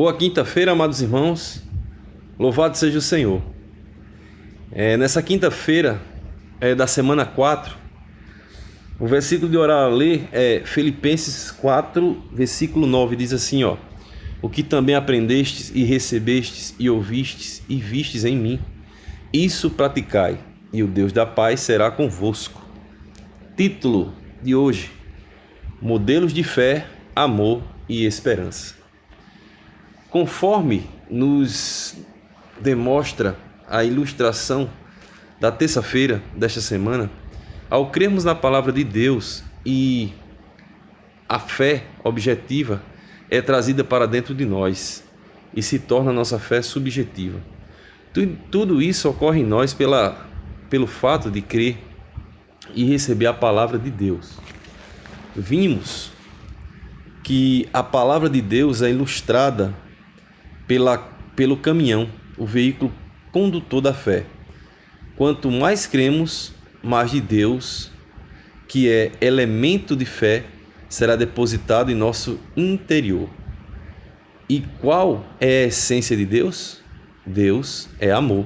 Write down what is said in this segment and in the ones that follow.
Boa quinta-feira, amados irmãos. Louvado seja o Senhor. Nessa quinta-feira da semana 4, o versículo de orar a ler é Filipenses 4, versículo 9, diz assim, o que também aprendestes e recebestes e ouvistes e vistes em mim, isso praticai, e o Deus da paz será convosco. Título de hoje: Modelos de fé, amor e esperança. Conforme nos demonstra a ilustração da terça-feira desta semana, ao crermos na palavra de Deus e a fé objetiva é trazida para dentro de nós e se torna nossa fé subjetiva. Tudo isso ocorre em nós pelo fato de crer e receber a palavra de Deus. Vimos que a palavra de Deus é ilustrada pelo caminhão, o veículo condutor da fé. Quanto mais cremos, mais de Deus, que é elemento de fé, será depositado em nosso interior. E qual é a essência de Deus? Deus é amor.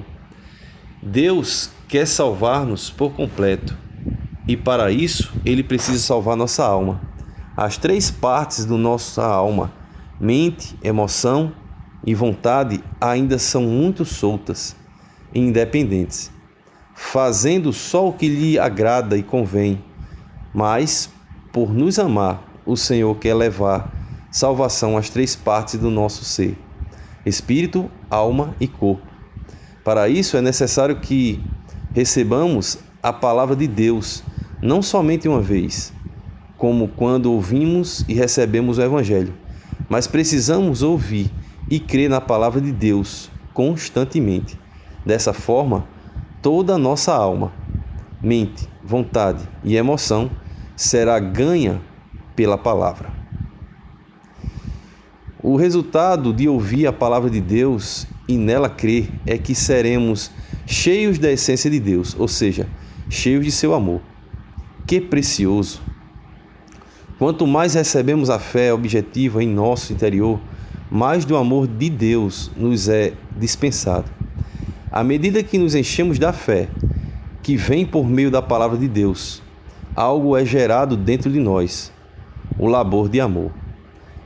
Deus quer salvar-nos por completo. E para isso, Ele precisa salvar nossa alma. As três partes da nossa alma, mente, emoção e vontade, ainda são muito soltas e independentes, fazendo só o que lhe agrada e convém. Mas, por nos amar, o Senhor quer levar salvação às três partes do nosso ser: espírito, alma e corpo. Para isso é necessário que recebamos a palavra de Deus, não somente uma vez, como quando ouvimos e recebemos o Evangelho, mas precisamos ouvir e crer na palavra de Deus constantemente. Dessa forma, toda a nossa alma, mente, vontade e emoção será ganha pela palavra. O resultado de ouvir a palavra de Deus e nela crer é que seremos cheios da essência de Deus, ou seja, cheios de seu amor. Que precioso! Quanto mais recebemos a fé objetiva em nosso interior, mais do amor de Deus nos é dispensado. À medida que nos enchemos da fé, que vem por meio da palavra de Deus, algo é gerado dentro de nós, o labor de amor.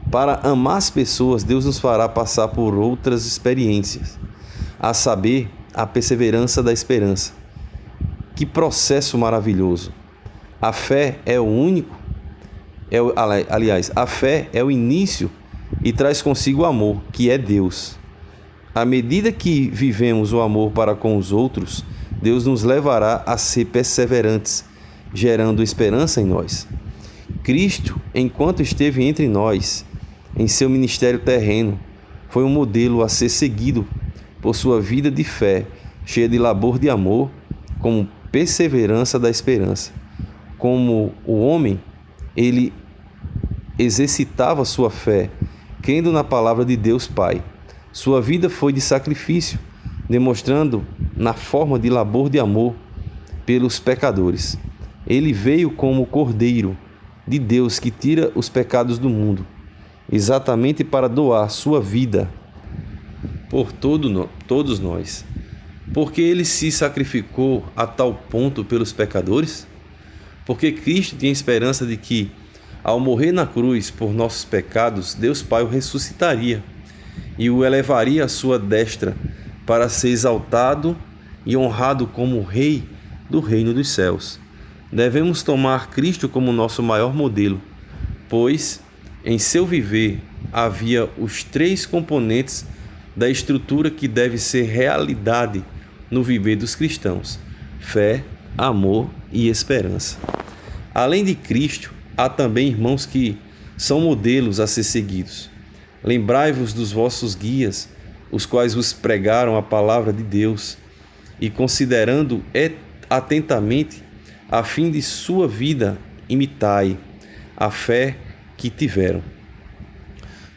Para amar as pessoas, Deus nos fará passar por outras experiências, a saber, a perseverança da esperança. Que processo maravilhoso! A fé é o único, a fé é o início e traz consigo o amor, que é Deus. À medida que vivemos o amor para com os outros, Deus nos levará a ser perseverantes, gerando esperança em nós. Cristo, enquanto esteve entre nós, em seu ministério terreno, foi um modelo a ser seguido por sua vida de fé, cheia de labor de amor, como perseverança da esperança. Como o homem, ele exercitava sua fé, crendo na palavra de Deus Pai. Sua vida foi de sacrifício, demonstrando na forma de labor de amor pelos pecadores. Ele veio como o Cordeiro de Deus que tira os pecados do mundo, exatamente para doar sua vida por todos nós. Porque ele se sacrificou a tal ponto pelos pecadores? Porque Cristo tinha esperança de que, ao morrer na cruz por nossos pecados, Deus Pai o ressuscitaria e o elevaria à sua destra para ser exaltado e honrado como Rei do reino dos céus. Devemos tomar Cristo como nosso maior modelo, pois em seu viver havia os três componentes da estrutura que deve ser realidade no viver dos cristãos: fé, amor e esperança. Além de Cristo, há também irmãos que são modelos a ser seguidos. Lembrai-vos dos vossos guias, os quais vos pregaram a palavra de Deus, e considerando atentamente a fim de sua vida, imitai a fé que tiveram.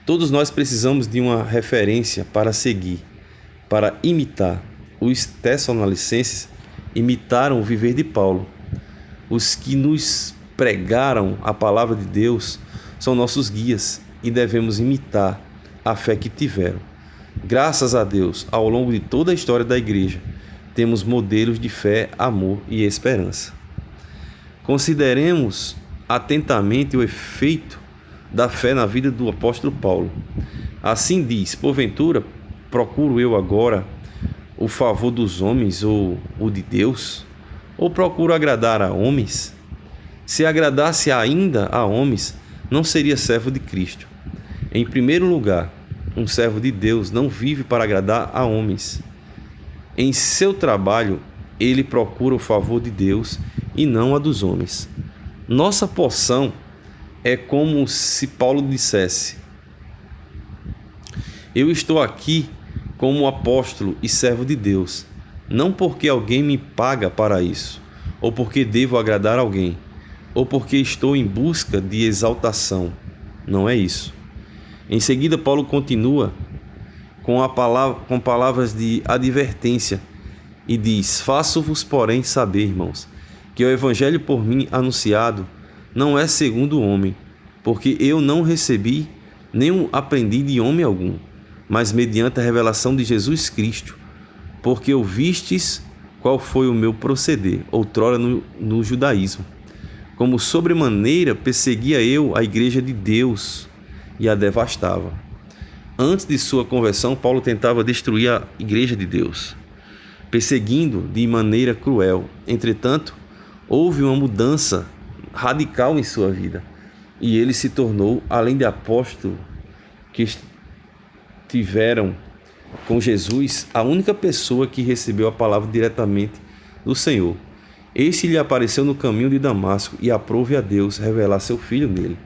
Todos nós precisamos de uma referência para seguir, para imitar. Os Tessalonicenses imitaram o viver de Paulo. Os que nos pregaram a palavra de Deus são nossos guias e devemos imitar a fé que tiveram. Graças a Deus, ao longo de toda a história da igreja, temos modelos de fé, amor e esperança. Consideremos atentamente o efeito da fé na vida do apóstolo Paulo. Assim diz: porventura, procuro eu agora o favor dos homens ou o de Deus? Ou procuro agradar a homens? Se agradasse ainda a homens, não seria servo de Cristo. Em primeiro lugar, um servo de Deus não vive para agradar a homens. Em seu trabalho, ele procura o favor de Deus e não a dos homens. Nossa porção é como se Paulo dissesse: eu estou aqui como apóstolo e servo de Deus, não porque alguém me paga para isso, ou porque devo agradar alguém, ou porque estou em busca de exaltação. Não é isso. Em seguida, Paulo continua com palavras de advertência e diz: faço-vos, porém, saber, irmãos, que o evangelho por mim anunciado não é segundo o homem, porque eu não recebi nem aprendi de homem algum, mas mediante a revelação de Jesus Cristo, porque ouvistes qual foi o meu proceder outrora no judaísmo. Como sobremaneira perseguia eu a igreja de Deus e a devastava. Antes de sua conversão, Paulo tentava destruir a igreja de Deus, perseguindo de maneira cruel. Entretanto, houve uma mudança radical em sua vida, e ele se tornou, além de apóstolo que estiveram com Jesus, a única pessoa que recebeu a palavra diretamente do Senhor. Este lhe apareceu no caminho de Damasco e aprove a Deus revelar seu filho nele.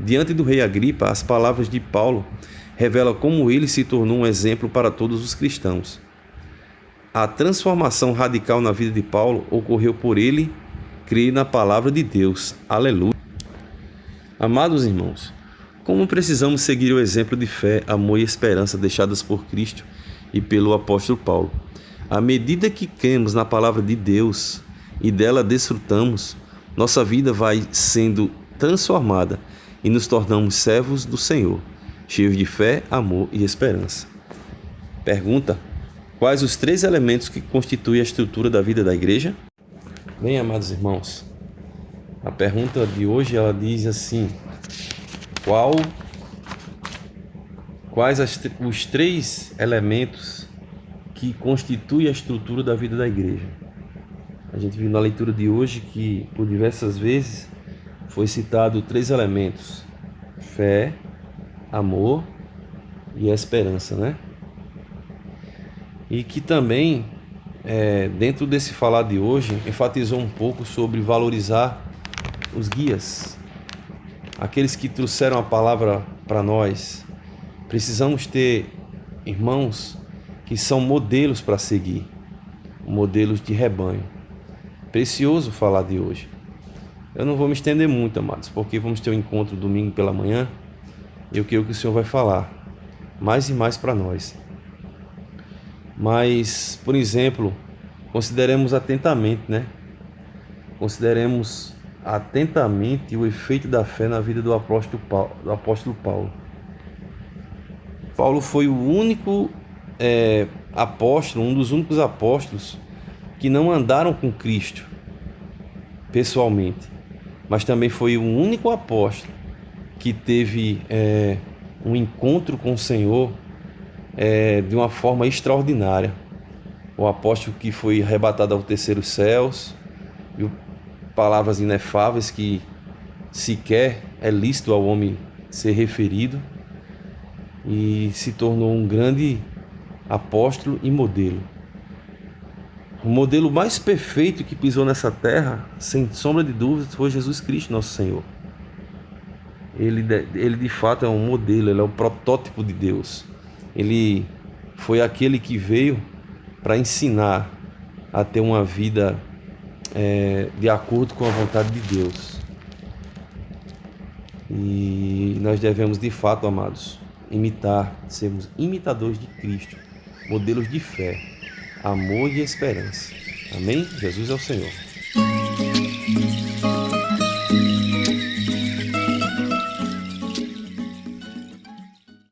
Diante do rei Agripa, as palavras de Paulo revelam como ele se tornou um exemplo para todos os cristãos. A transformação radical na vida de Paulo ocorreu por ele crer na palavra de Deus. Aleluia! Amados irmãos, como precisamos seguir o exemplo de fé, amor e esperança deixadas por Cristo e pelo apóstolo Paulo. À medida que cremos na palavra de Deus e dela desfrutamos, nossa vida vai sendo transformada e nos tornamos servos do Senhor, cheios de fé, amor e esperança. Pergunta: quais os 3 elementos que constituem a estrutura da vida da igreja? Bem, amados irmãos, a pergunta de hoje ela diz assim: quais os 3 elementos que constituem a estrutura da vida da igreja? A gente viu na leitura de hoje que por diversas vezes foi citado 3 elementos: fé, amor e esperança, né? E que também, dentro desse falar de hoje, enfatizou um pouco sobre valorizar os guias, aqueles que trouxeram a palavra para nós. Precisamos ter irmãos que são modelos para seguir, modelos de rebanho. Precioso falar de hoje. Eu não vou me estender muito, amados, porque vamos ter um encontro domingo pela manhã e eu creio que o Senhor vai falar mais e mais para nós. Mas, por exemplo, consideremos atentamente, Consideremos atentamente o efeito da fé na vida do apóstolo Paulo. Paulo foi o único apóstolo, um dos únicos apóstolos que não andaram com Cristo pessoalmente, mas também foi o único apóstolo que teve um encontro com o Senhor de uma forma extraordinária. O apóstolo que foi arrebatado ao terceiro céus, viu palavras inefáveis que sequer é lícito ao homem ser referido, e se tornou um grande apóstolo e modelo. O modelo mais perfeito que pisou nessa terra, sem sombra de dúvidas, foi Jesus Cristo, nosso Senhor. Ele de fato é um modelo, ele é o protótipo de Deus. Ele foi aquele que veio para ensinar a ter uma vida de acordo com a vontade de Deus. E nós devemos de fato, amados, sermos imitadores de Cristo, modelos de fé, amor e esperança. Amém? Jesus é o Senhor.